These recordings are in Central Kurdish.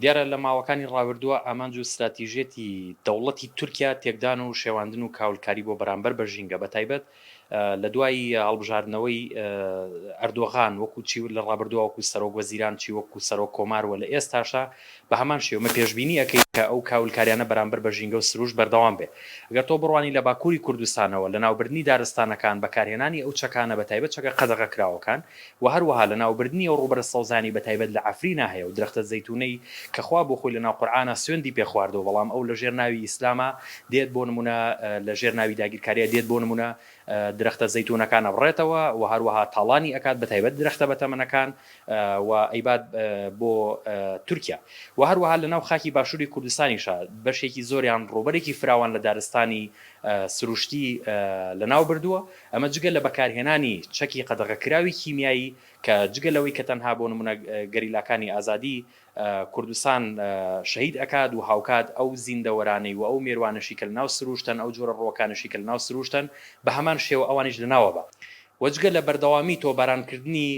دیارە لە ماوەکانی ڕابردووە ئامانج و استراتیژێتی دەوڵەتی تورکیا تێکدان و شێواندن و کاولکاری بۆ بەرامبەر بە ژینگە بە تایبەت لە دوای هەڵبژاردنەوەی ئەردۆغان وەکو چی لە ڕابردووە وەکو سەرۆک وەزیران چی وەکو سەرۆک کۆمارەوە لە ئێستاشا بە هەمان شێومە پێشببینی ئەەکەی کە ئەو کاولکاریانە بەرامبەر بە ژینگە و سروش بەردەوام بێ ئەگەر تۆ بڕوانی لە باکووری کوردستانەوە لە ناوبردنی دارستانەکان بەکارهێنانی ئەو چەکانە بە تایبەت چەکە قەدەغە کراوەکان و هەروەها لە ناوبردنی ئەو ڕوبەرە سەوزانی بە تایبەت لە عەفرینە هەیە و درەختە زەیتونەی کەخوا بۆ خۆی لە ناو قورئانە سوێندی پێخواردەوە بەڵام ئەو لە ژێر ناوی ئیسلامە دێت بۆ نمونە لە ژێر ناوی داگیرکاریە دێت بۆ نمونە درەختە زەیتونەکانە بڕێتەوە و هەروەها تاڵانی ئەکات بە تایبەت درەختە بەتەمەنەکان و ئەیبات بۆ تورکیا و هەروەها لە ناو خاکی باشووری کوردستانیشە بەشێکی زۆریان ڕۆبەرێکی فراوان لە دارستانی سروشتی لە ناو بردووە ئەمە جگە لە بەکارهێنانی چەکی قەدەغەکراوی کیمیایی کە جگە لەوەی کە تەنها بۆ نمونە گەریلاکانی ئازادی کوردستان شەهید ئەکات و هاوکات ئەو زیندەوەرانەی و ئەو مێروانەشی کە لە ناو سروشتن ئەو جۆرە ڕۆکانشی کە لە ناو سروشتن بە هەمان شێوە ئەوانیش لەناوە بە وەجگە لە بەردەوامی تۆبارانکردنی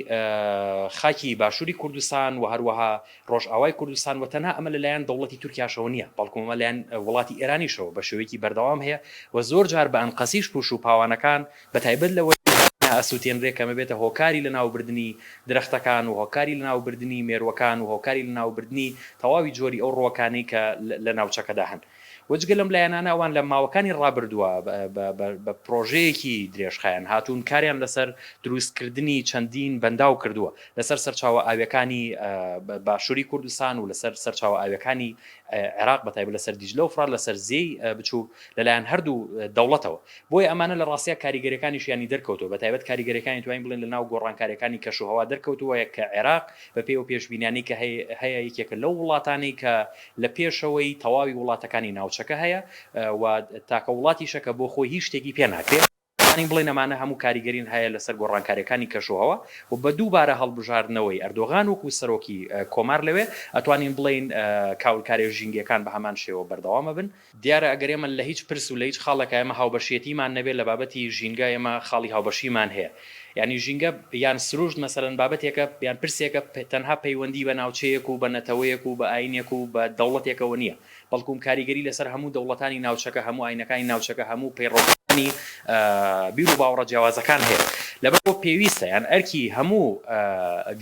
خاکی باشووری کوردستان و هەروەها ڕۆژئاوای کوردستان و تەنها ئەمە لەلایەن دەوڵەتی تورکیاشەوە نییە بەڵکومە لایەن وڵاتی ئێرانیشەوە بە شێوەیەکی بەردەوام هەیە و زۆر جار بە ئەنقەسیش پوش و پاوانەکان بە تایبەت لەوە ئەسووتێنرێ کەمە بێتە هۆکاری لە ناوبردننی درەختەکان و هۆکاری لە ناوبردننی مێروەکان و هۆکاری لە ناوبردننی تەواوی جۆری ئەو ڕۆکانەی کە لە ناوچەکەدا هەن وەجگە لەم لایەنانە ئەوان لە ماوەکانی ڕابردووە بە پرۆژەیەکی درێژخایەن هاتوون کاریان لەسەر دروستکردنی چەندین بەنداو کردووە لەسەر سەرچاوە ئاویەکانی باشووری کوردستان و لەسەر سەرچاوە ئاویەکانی عێراق بە تایبەت لەسەر دیجلە و فرات لەسەر زێی بچوو لەلایەن هەردوو دەوڵەتەوە بۆیە ئەمانە لە ڕاستیە کاریگەریەکانیشیانی دەرکەوتەوە بە تایبەت کاریگەریەکانی توانین بڵێن لە ناو گۆڕانکاریەکانی کەشوهەوا دەرکەوتووە کە عێراق بە پێی و پێشبینیانی کە هەیە یەکێکە لەو وڵاتانی کە لە پێشەوەی تەواوی وڵاتەکانی ناوچەکە هەیە و تاکە وڵاتیشەکە بۆ خۆی هیچ شتێکی پێ ناکرێت بڵێن ئەمانە هەموو کاریگەرین هەیە لەسەر گۆڕانکاریەکانی کەشوهەوە و بە دووبارە هەڵبژاردنەوەی ئەردۆغان وەکو سەرۆکی کۆمار لەوێ ئەتوانین بڵین کاولکاری ژینگەکان بە هەمان شێوە بەردەوامە بن دیارە ئەگەر ئێمە لە هیچ پرس و لە هیچ خاڵێکە ئێمە هاوبەشێتیمان نەبێت لە بابەتی ژینگە ئێمە خاڵی هاوبەشیمان هەیە یعنی ژینگە یان سروشت مەسەرەن بابەتێکە یان پرسێکە تەنها پەیوەندی بە ناوچەیەک و بە نەتەوەیەک و بە ئاینێک و بە دەوڵەتێکەوە نییە بەڵکوم کاریگەری لەسەر هەموو دەوڵەتانی ناوچەکە هەموو ئاینەکانی ناوچەکە هەموو پەیڕۆکانی بیر و باوەڕە جیاوازەکان هەیە لەبەرەوە پێویستە یان ئەرکی هەموو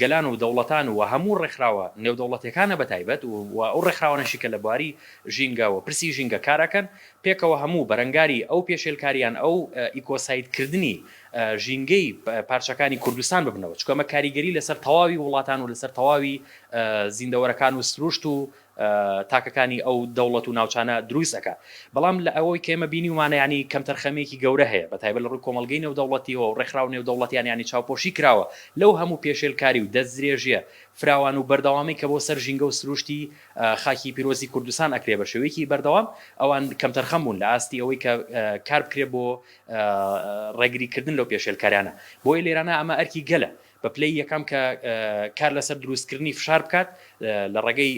گەلان و دەوڵەتان و هەموو ڕێکخراوە نێودەوڵەتەکانە بە تایبەت و ئەو ڕێکخراوانەشی کە لە بواری ژینگەوە پرسی ژینگە کارەکەن پێکەوە هەموو بەرەنگاری ئەو پێشێلکاریان ئەو ئیکۆسایدکردنی ژینگەی پارچەکانی کوردستان ببنەوە چکەمە کاریگەری لەسەر تەواوی وڵاتان و لەسەر تەواوی زیندەوەرەکان و سروشت و تاکەکانی ئەو دەوڵەت و ناوچانە دروستەکە بەڵام لە ئەوەی کێمە بینی وانە ینی کەم تەرخەمێکی گەورە هەیە بە تایبەت لە ڕووی کۆمەڵگەی نێودەوڵەتیەوە و ڕێکخراو نێودەوڵەتیان ینی چاوپۆشی کراوە لەو هەموو پێشێلکاری و دەستدرێژیە فراوان و بەردەوامی کە بۆ سەر ژینگە و سروشتی خاکی پیرۆزی کوردستان ئەکرێ بە شێوەیەکی بەردەوام ئەوان کەم تەرخەم بوون لە ئاستی ئەوەی کە کار بکرێ بۆ ڕێگریکردن لەو پێشێلکاریانە بۆیە لێرانە ئەمە ئەرکی گەلە بە پلەی یەکەم کە کار لەسەر دروستکردنی فشار بکات لە ڕێگەی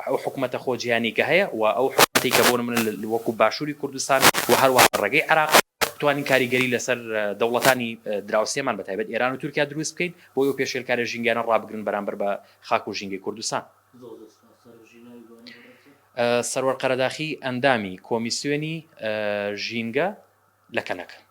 ئەو حکوومەتە خۆجییانی کە هەیە و ئەو حکوومەتی کە بۆ من وەکو باشووری کوردستان و هەروەها ڕێگەی عێراق توانین کاریگەری لەسەر دەوڵەتانی دراوسێمان بە تایبەت ئێران و تورکیا دروست بکەین بۆ ئەو پێشێلکارە ژینگیانە ڕابگرن بەرامبەر بە خاک و ژینگەی کوردستان سەرۆر قەرەداخی ئەندامی کۆمیسیۆنی ژینگە لە کەنەکە